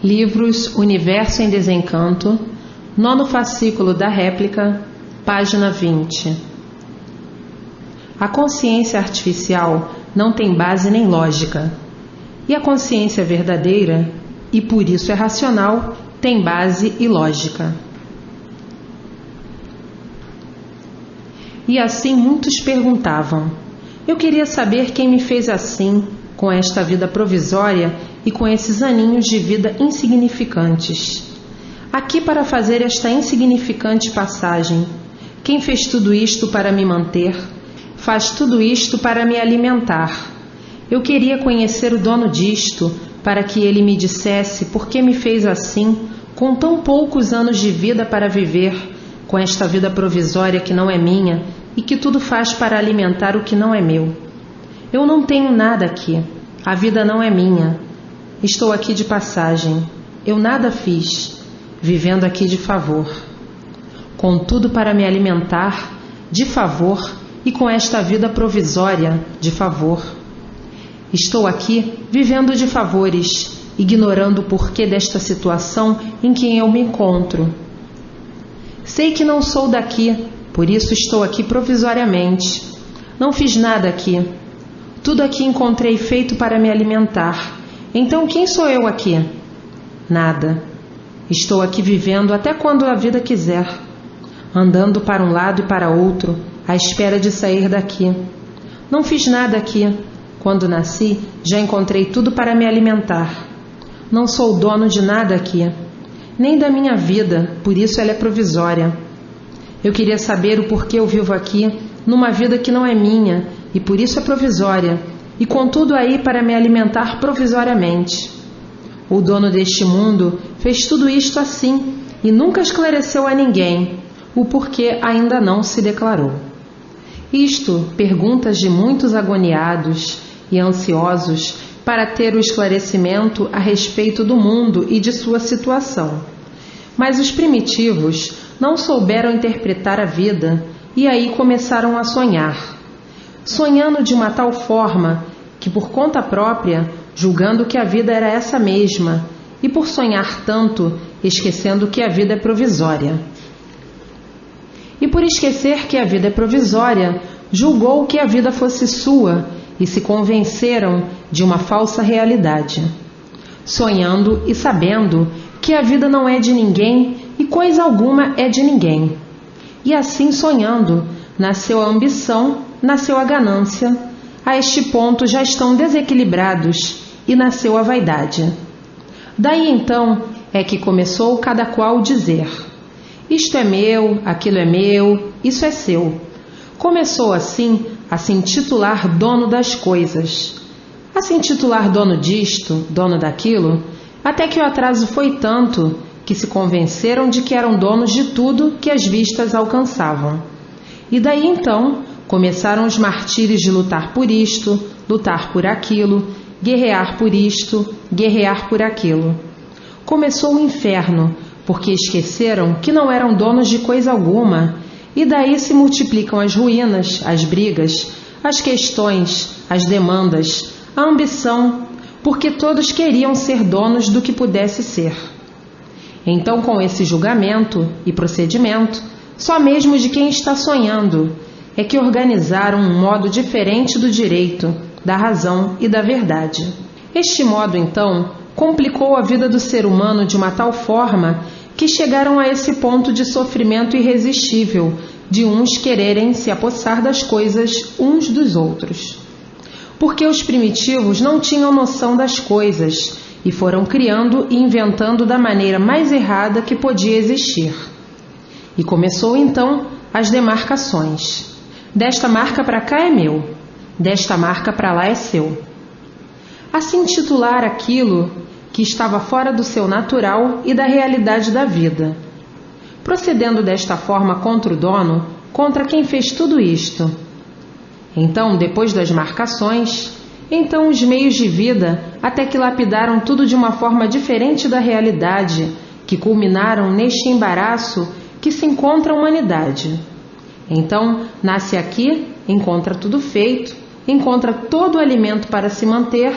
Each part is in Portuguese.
Livros Universo em Desencanto, 9º fascículo da réplica, página 20. A consciência artificial não tem base nem lógica, e a consciência verdadeira, e por isso é racional, tem base e lógica. E assim muitos perguntavam: eu queria saber quem me fez assim, com esta vida provisória e com esses aninhos de vida insignificantes. Aqui para fazer esta insignificante passagem. Quem fez tudo isto para me manter? Faz tudo isto para me alimentar. Eu queria conhecer o dono disto, para que ele me dissesse por que me fez assim, com tão poucos anos de vida para viver, com esta vida provisória que não é minha e que tudo faz para alimentar o que não é meu. Eu não tenho nada aqui. A vida não é minha. Estou aqui de passagem. Eu nada fiz, vivendo aqui de favor. Contudo, para me alimentar, de favor, e com esta vida provisória, de favor. Estou aqui, vivendo de favores, ignorando o porquê desta situação em que eu me encontro. Sei que não sou daqui, por isso estou aqui provisoriamente. Não fiz nada aqui. Tudo aqui encontrei feito para me alimentar. Então quem sou eu aqui? Nada. Estou aqui vivendo até quando a vida quiser, andando para um lado e para outro, à espera de sair daqui. Não fiz nada aqui. Quando nasci, já encontrei tudo para me alimentar. Não sou dono de nada aqui, nem da minha vida, por isso ela é provisória. Eu queria saber o porquê eu vivo aqui, numa vida que não é minha, e por isso é provisória, e com tudo aí para me alimentar provisoriamente. O dono deste mundo fez tudo isto assim, e nunca esclareceu a ninguém o porquê ainda não se declarou. Isto, perguntas de muitos agoniados e ansiosos para ter o esclarecimento a respeito do mundo e de sua situação. Mas os primitivos não souberam interpretar a vida e aí começaram a sonhar. Sonhando de uma tal forma que, por conta própria, julgando que a vida era essa mesma, e por sonhar tanto, esquecendo que a vida é provisória. E por esquecer que a vida é provisória, julgou que a vida fosse sua e se convenceram de uma falsa realidade. Sonhando e sabendo que a vida não é de ninguém e coisa alguma é de ninguém. E assim sonhando, nasceu a ambição, nasceu a ganância. A este ponto já estão desequilibrados e nasceu a vaidade. Daí então é que começou cada qual dizer: isto é meu, aquilo é meu, isso é seu. Começou assim a se intitular dono das coisas, a se intitular dono disto, dono daquilo, até que o atraso foi tanto que se convenceram de que eram donos de tudo que as vistas alcançavam. E daí então começaram os martírios de lutar por isto, lutar por aquilo, guerrear por isto, guerrear por aquilo. Começou o inferno, porque esqueceram que não eram donos de coisa alguma, e daí se multiplicam as ruínas, as brigas, as questões, as demandas, a ambição, porque todos queriam ser donos do que pudesse ser. Então, com esse julgamento e procedimento, só mesmo de quem está sonhando, é que organizaram um modo diferente do direito, da razão e da verdade. Este modo, então, complicou a vida do ser humano de uma tal forma que chegaram a esse ponto de sofrimento irresistível, de uns quererem se apossar das coisas uns dos outros. Porque os primitivos não tinham noção das coisas e foram criando e inventando da maneira mais errada que podia existir. E começou então as demarcações. Desta marca para cá é meu, desta marca para lá é seu. A se intitular aquilo que estava fora do seu natural e da realidade da vida. Procedendo desta forma contra o dono, contra quem fez tudo isto. Então, depois das marcações, então os meios de vida, até que lapidaram tudo de uma forma diferente da realidade, que culminaram neste embaraço que se encontra a humanidade. Então, nasce aqui, encontra tudo feito, encontra todo o alimento para se manter,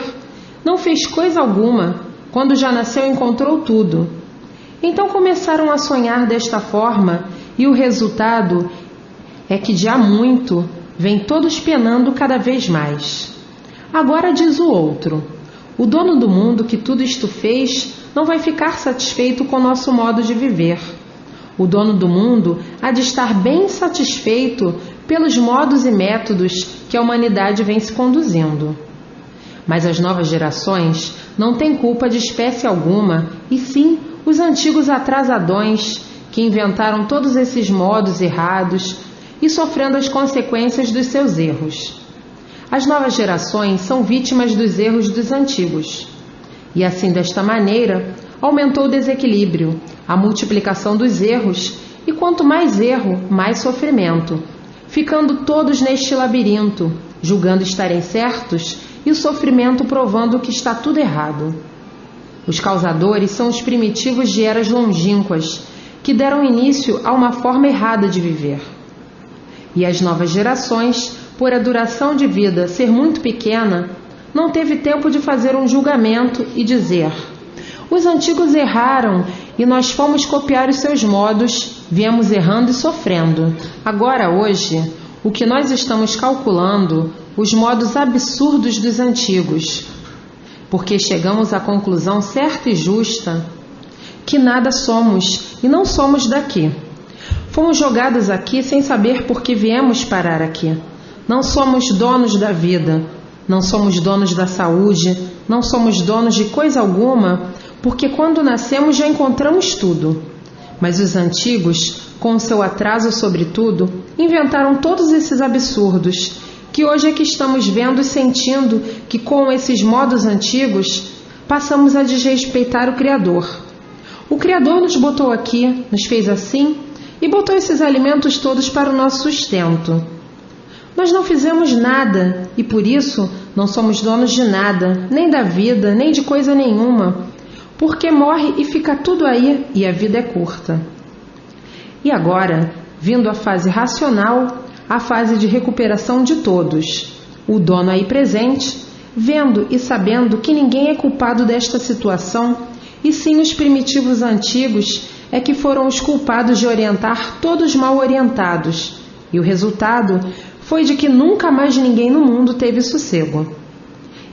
não fez coisa alguma, quando já nasceu encontrou tudo. Então começaram a sonhar desta forma, e o resultado é que de há muito vêm todos penando cada vez mais. Agora diz o outro: o dono do mundo que tudo isto fez não vai ficar satisfeito com o nosso modo de viver. O dono do mundo há de estar bem satisfeito pelos modos e métodos que a humanidade vem se conduzindo. Mas as novas gerações não têm culpa de espécie alguma, e sim os antigos atrasadões que inventaram todos esses modos errados e sofrendo as consequências dos seus erros. As novas gerações são vítimas dos erros dos antigos. E assim, desta maneira, aumentou o desequilíbrio, a multiplicação dos erros, e quanto mais erro, mais sofrimento, ficando todos neste labirinto, julgando estarem certos e o sofrimento provando que está tudo errado. Os causadores são os primitivos de eras longínquas, que deram início a uma forma errada de viver. E as novas gerações, por a duração de vida ser muito pequena, não teve tempo de fazer um julgamento e dizer: os antigos erraram e nós fomos copiar os seus modos, viemos errando e sofrendo. Agora, hoje, o que nós estamos calculando, os modos absurdos dos antigos, porque chegamos à conclusão certa e justa que nada somos e não somos daqui. Fomos jogados aqui sem saber por que viemos parar aqui. Não somos donos da vida, não somos donos da saúde, não somos donos de coisa alguma, porque quando nascemos já encontramos tudo. Mas os antigos, com o seu atraso sobre tudo, inventaram todos esses absurdos, que hoje é que estamos vendo e sentindo que com esses modos antigos passamos a desrespeitar o Criador. O Criador nos botou aqui, nos fez assim e botou esses alimentos todos para o nosso sustento. Nós não fizemos nada e por isso não somos donos de nada, nem da vida, nem de coisa nenhuma, porque morre e fica tudo aí e a vida é curta. E agora, vindo a fase racional, a fase de recuperação de todos, o dono aí presente, vendo e sabendo que ninguém é culpado desta situação, e sim os primitivos antigos é que foram os culpados de orientar todos mal orientados, e o resultado foi de que nunca mais ninguém no mundo teve sossego.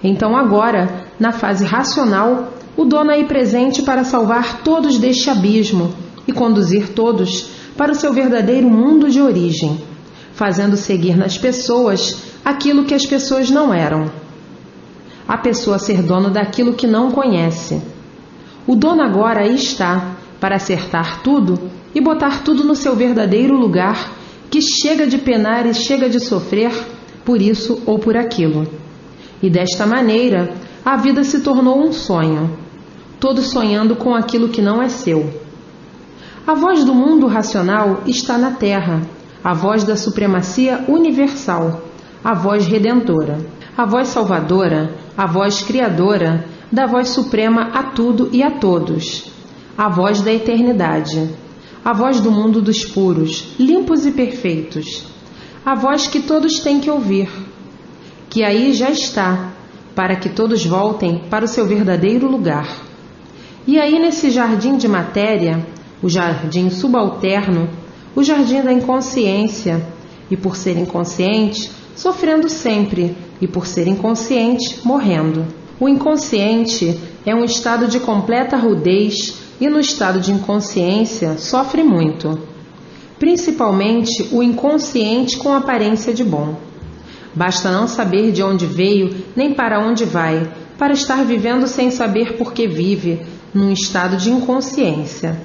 Então agora, na fase racional, o dono aí presente para salvar todos deste abismo e conduzir todos para o seu verdadeiro mundo de origem, fazendo seguir nas pessoas aquilo que as pessoas não eram. A pessoa ser dono daquilo que não conhece. O dono agora aí está para acertar tudo e botar tudo no seu verdadeiro lugar, que chega de penar e chega de sofrer por isso ou por aquilo. E desta maneira, a vida se tornou um sonho, todos sonhando com aquilo que não é seu. A voz do mundo racional está na terra, a voz da supremacia universal, a voz redentora, a voz salvadora, a voz criadora, da voz suprema a tudo e a todos, a voz da eternidade, a voz do mundo dos puros, limpos e perfeitos, a voz que todos têm que ouvir, que aí já está, para que todos voltem para o seu verdadeiro lugar. E aí nesse jardim de matéria, o jardim subalterno, o jardim da inconsciência, e por ser inconsciente, sofrendo sempre, e por ser inconsciente, morrendo. O inconsciente é um estado de completa rudez e no estado de inconsciência sofre muito, principalmente o inconsciente com aparência de bom. Basta não saber de onde veio nem para onde vai, para estar vivendo sem saber por que vive, num estado de inconsciência.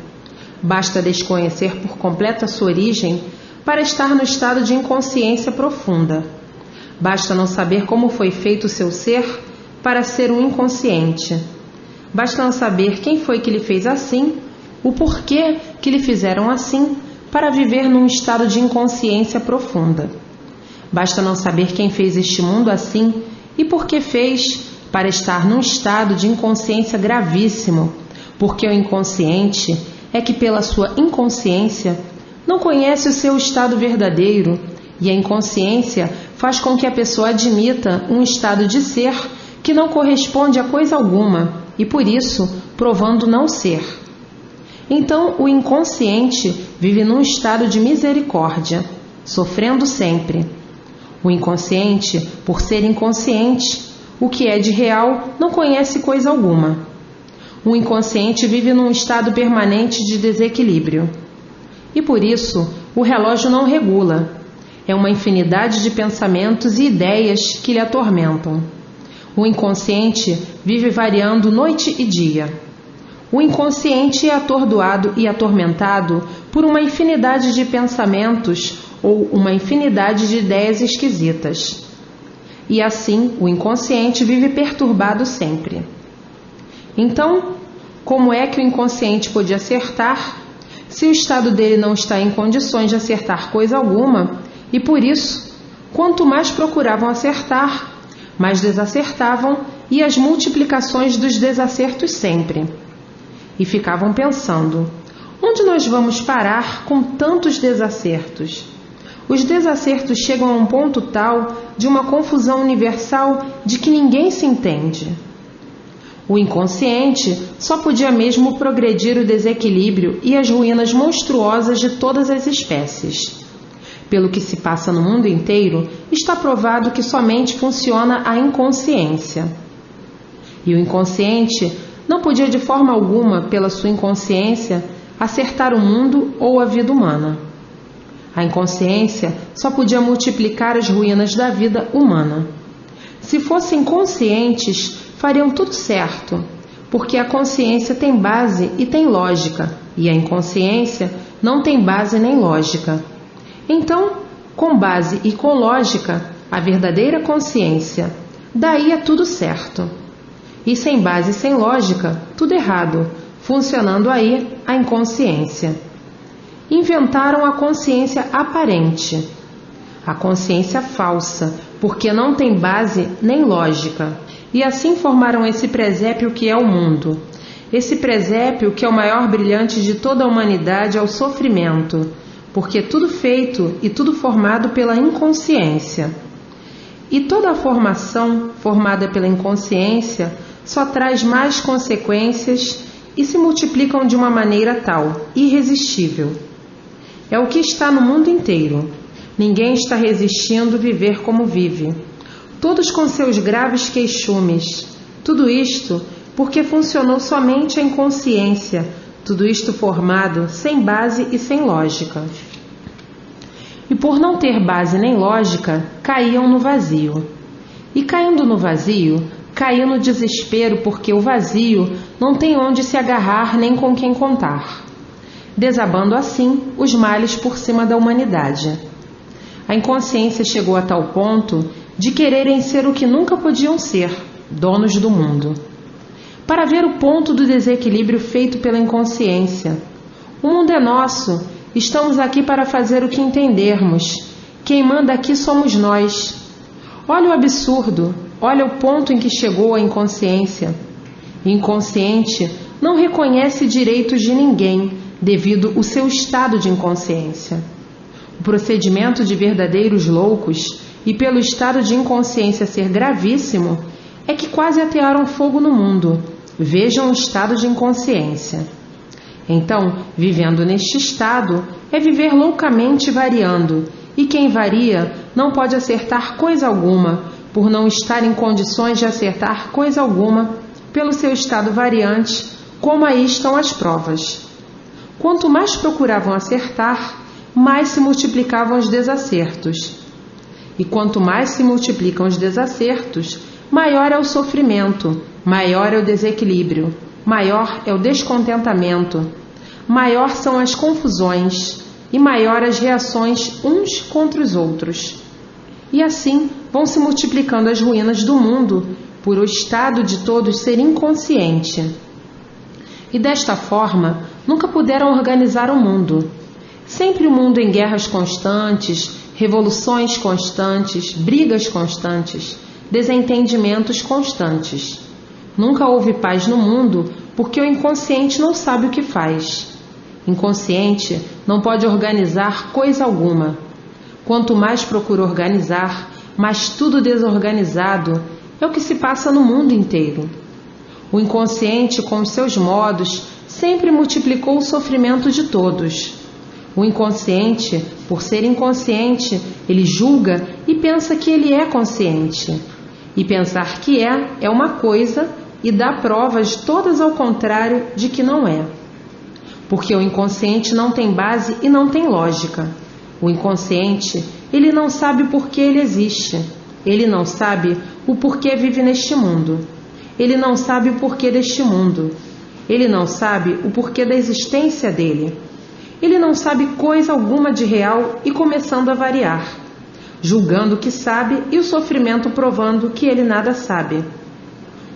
Basta desconhecer por completo a sua origem para estar no estado de inconsciência profunda. Basta não saber como foi feito o seu ser para ser um inconsciente. Basta não saber quem foi que lhe fez assim, o porquê que lhe fizeram assim, para viver num estado de inconsciência profunda. Basta não saber quem fez este mundo assim e por que fez, para estar num estado de inconsciência gravíssimo, porque o inconsciente é que pela sua inconsciência não conhece o seu estado verdadeiro, e a inconsciência faz com que a pessoa admita um estado de ser que não corresponde a coisa alguma, e por isso provando não ser. Então o inconsciente vive num estado de misericórdia, sofrendo sempre. O inconsciente, por ser inconsciente, o que é de real não conhece coisa alguma. O inconsciente vive num estado permanente de desequilíbrio. E por isso o relógio não regula. É uma infinidade de pensamentos e ideias que lhe atormentam. O inconsciente vive variando noite e dia. O inconsciente é atordoado e atormentado por uma infinidade de pensamentos ou uma infinidade de ideias esquisitas. E assim o inconsciente vive perturbado sempre. Então, como é que o inconsciente pode acertar, se o estado dele não está em condições de acertar coisa alguma, e por isso, quanto mais procuravam acertar, mais desacertavam, e as multiplicações dos desacertos sempre. E ficavam pensando: onde nós vamos parar com tantos desacertos? Os desacertos chegam a um ponto tal de uma confusão universal de que ninguém se entende. O inconsciente só podia mesmo progredir o desequilíbrio e as ruínas monstruosas de todas as espécies. Pelo que se passa no mundo inteiro, está provado que somente funciona a inconsciência. E o inconsciente não podia de forma alguma, pela sua inconsciência, acertar o mundo ou a vida humana. A inconsciência só podia multiplicar as ruínas da vida humana. Se fossem conscientes, fariam tudo certo, porque a consciência tem base e tem lógica, e a inconsciência não tem base nem lógica. Então, com base e com lógica, a verdadeira consciência, daí é tudo certo. E sem base e sem lógica, tudo errado, funcionando aí a inconsciência. Inventaram a consciência aparente, a consciência falsa, porque não tem base nem lógica. E assim formaram esse presépio que é o mundo. Esse presépio que é o maior brilhante de toda a humanidade é o sofrimento, porque tudo feito e tudo formado pela inconsciência. E toda a formação formada pela inconsciência só traz mais consequências e se multiplicam de uma maneira tal, irresistível. É o que está no mundo inteiro. Ninguém está resistindo viver como vive. Todos com seus graves queixumes. Tudo isto porque funcionou somente a inconsciência, tudo isto formado sem base e sem lógica. E por não ter base nem lógica, caíam no vazio. E caindo no vazio, caiu no desespero, porque o vazio não tem onde se agarrar nem com quem contar. Desabando assim os males por cima da humanidade. A inconsciência chegou a tal ponto de quererem ser o que nunca podiam ser, donos do mundo. Para ver o ponto do desequilíbrio feito pela inconsciência. O mundo é nosso, estamos aqui para fazer o que entendermos. Quem manda aqui somos nós. Olha o absurdo, olha o ponto em que chegou a inconsciência. O inconsciente não reconhece direitos de ninguém, devido ao seu estado de inconsciência. O procedimento de verdadeiros loucos, e pelo estado de inconsciência ser gravíssimo, é que quase atearam fogo no mundo. Vejam o estado de inconsciência. Então, vivendo neste estado, é viver loucamente variando, e quem varia não pode acertar coisa alguma, por não estar em condições de acertar coisa alguma, pelo seu estado variante, como aí estão as provas. Quanto mais procuravam acertar, mais se multiplicavam os desacertos. E quanto mais se multiplicam os desacertos, maior é o sofrimento, maior é o desequilíbrio, maior é o descontentamento, maior são as confusões e maior as reações uns contra os outros. E assim vão se multiplicando as ruínas do mundo, por o estado de todos ser inconsciente. E desta forma, nunca puderam organizar o mundo. Sempre o mundo em guerras constantes, revoluções constantes, brigas constantes, desentendimentos constantes. Nunca houve paz no mundo, porque o inconsciente não sabe o que faz. Inconsciente não pode organizar coisa alguma. Quanto mais procura organizar, mais tudo desorganizado é o que se passa no mundo inteiro. O inconsciente, com os seus modos, sempre multiplicou o sofrimento de todos. O inconsciente, por ser inconsciente, ele julga e pensa que ele é consciente. E pensar que é uma coisa e dá provas todas ao contrário de que não é. Porque o inconsciente não tem base e não tem lógica. O inconsciente, ele não sabe por que ele existe. Ele não sabe o porquê vive neste mundo. Ele não sabe o porquê deste mundo. Ele não sabe o porquê da existência dele. Ele não sabe coisa alguma de real e começando a variar, julgando que sabe e o sofrimento provando que ele nada sabe.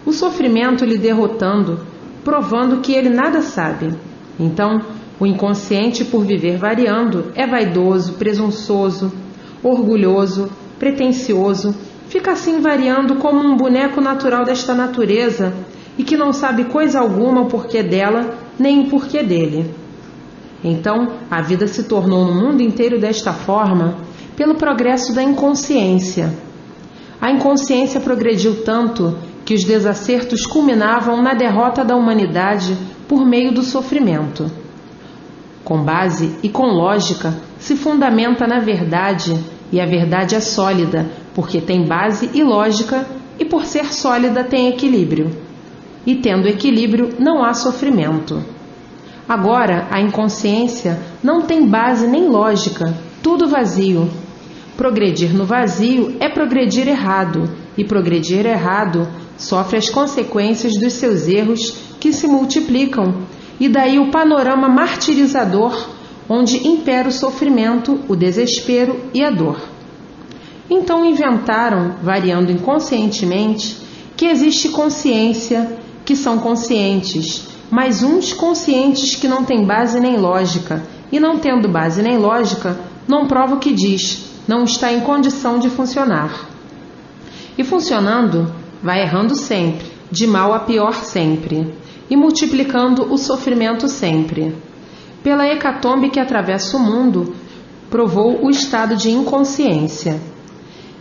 O sofrimento lhe derrotando, provando que ele nada sabe. Então, o inconsciente, por viver variando, é vaidoso, presunçoso, orgulhoso, pretensioso, fica assim variando como um boneco natural desta natureza e que não sabe coisa alguma o porquê dela, nem o porquê dele. Então, a vida se tornou no mundo inteiro desta forma pelo progresso da inconsciência. A inconsciência progrediu tanto que os desacertos culminavam na derrota da humanidade por meio do sofrimento. Com base e com lógica, se fundamenta na verdade, e a verdade é sólida, porque tem base e lógica, e por ser sólida tem equilíbrio. E tendo equilíbrio, não há sofrimento. Agora, a inconsciência não tem base nem lógica, tudo vazio. Progredir no vazio é progredir errado, e progredir errado sofre as consequências dos seus erros que se multiplicam, e daí o panorama martirizador, onde impera o sofrimento, o desespero e a dor. Então inventaram, variando inconscientemente, que existe consciência, que são conscientes, mas uns conscientes que não têm base nem lógica, e não tendo base nem lógica, não prova o que diz, não está em condição de funcionar. E funcionando, vai errando sempre, de mal a pior sempre, e multiplicando o sofrimento sempre. Pela hecatombe que atravessa o mundo, provou o estado de inconsciência.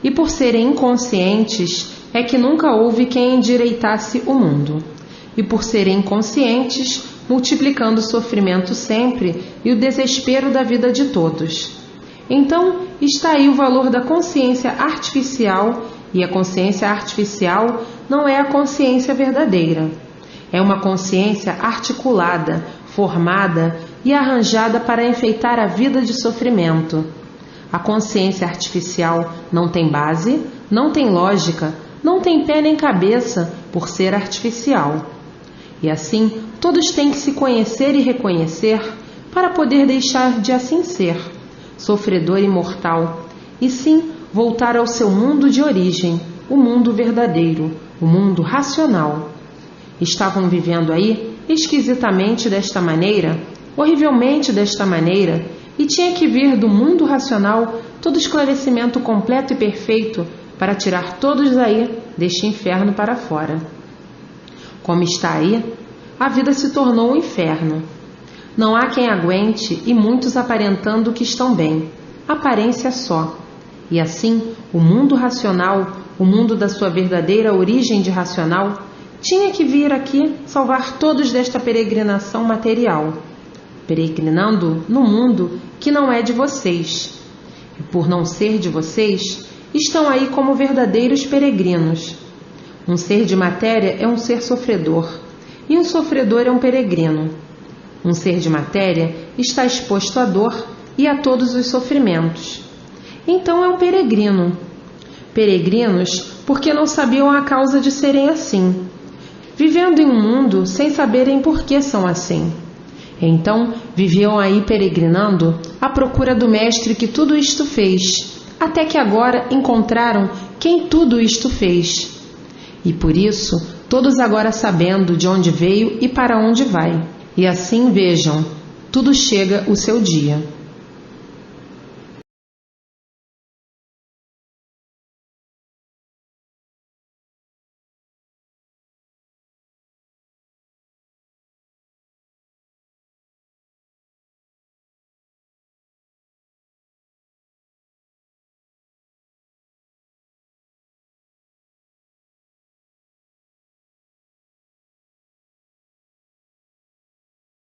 E por serem inconscientes, é que nunca houve quem endireitasse o mundo. E por serem inconscientes, multiplicando o sofrimento sempre e o desespero da vida de todos. Então, está aí o valor da consciência artificial, e a consciência artificial não é a consciência verdadeira. É uma consciência articulada, formada e arranjada para enfeitar a vida de sofrimento. A consciência artificial não tem base, não tem lógica, não tem pé nem cabeça por ser artificial. E assim, todos têm que se conhecer e reconhecer para poder deixar de assim ser, sofredor e mortal, e sim voltar ao seu mundo de origem, o mundo verdadeiro, o mundo racional. Estavam vivendo aí esquisitamente desta maneira, horrivelmente desta maneira, e tinha que vir do mundo racional todo esclarecimento completo e perfeito para tirar todos aí deste inferno para fora. Como está aí, a vida se tornou um inferno. Não há quem aguente e muitos aparentando que estão bem, aparência só. E assim, o mundo racional, o mundo da sua verdadeira origem de racional, tinha que vir aqui salvar todos desta peregrinação material, peregrinando no mundo que não é de vocês. E por não ser de vocês, estão aí como verdadeiros peregrinos. Um ser de matéria é um ser sofredor, e um sofredor é um peregrino. Um ser de matéria está exposto à dor e a todos os sofrimentos. Então é um peregrino. Peregrinos porque não sabiam a causa de serem assim, vivendo em um mundo sem saberem por que são assim. Então viviam aí peregrinando à procura do mestre que tudo isto fez, até que agora encontraram quem tudo isto fez. E por isso, todos agora sabendo de onde veio e para onde vai. E assim vejam, tudo chega o seu dia.